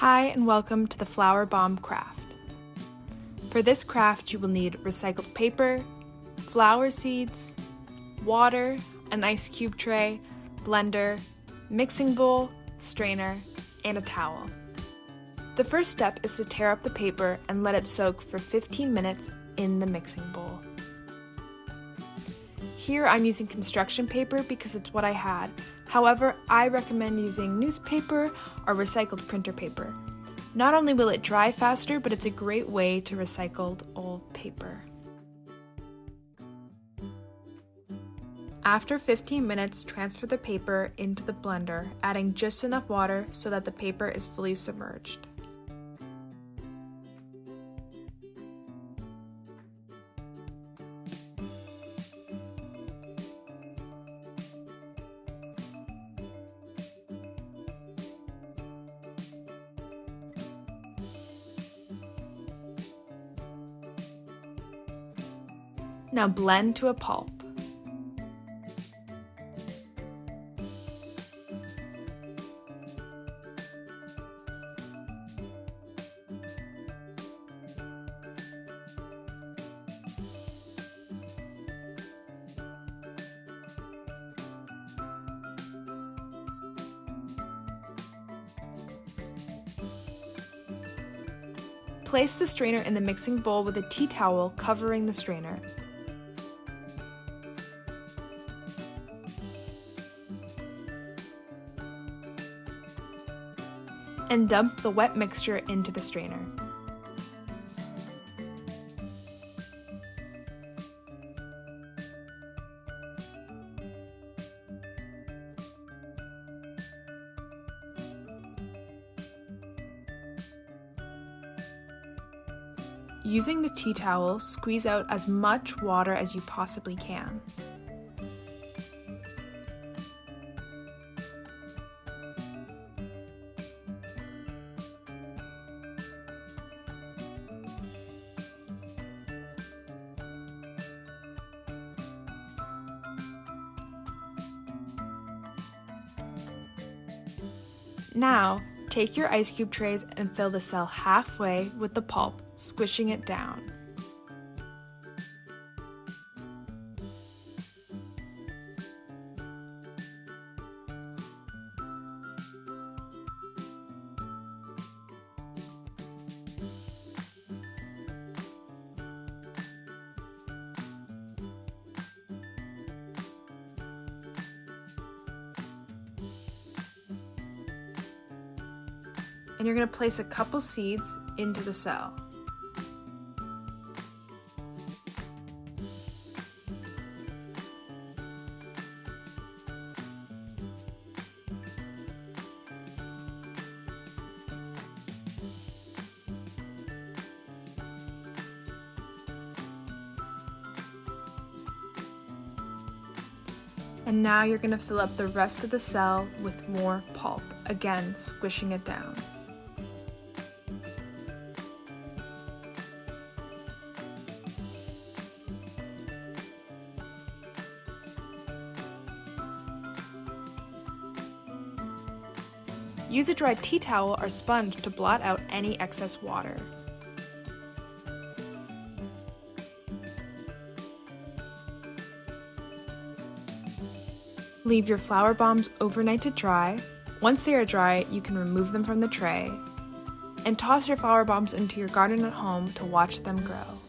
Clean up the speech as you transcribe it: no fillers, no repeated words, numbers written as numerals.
Hi and welcome to the Flower Bomb craft. For this craft you will need recycled paper, flower seeds, water, an ice cube tray, blender, mixing bowl, strainer, and a towel. The first step is to tear up the paper and let it soak for 15 minutes in the mixing bowl. Here I'm using construction paper because it's what I had. However, I recommend using newspaper or recycled printer paper. Not only will it dry faster, but it's a great way to recycle old paper. After 15 minutes, transfer the paper into the blender, adding just enough water so that the paper is fully submerged. Now blend to a pulp. Place the strainer in the mixing bowl with a tea towel covering the strainer. And dump the wet mixture into the strainer. Using the tea towel, squeeze out as much water as you possibly can. Now, take your ice cube trays and fill the cell halfway with the pulp, squishing it down. And you're going to place a couple seeds into the cell. And now you're going to fill up the rest of the cell with more pulp, again squishing it down. Use a dry tea towel or sponge to blot out any excess water. Leave your flower bombs overnight to dry. Once they are dry, you can remove them from the tray and toss your flower bombs into your garden at home to watch them grow.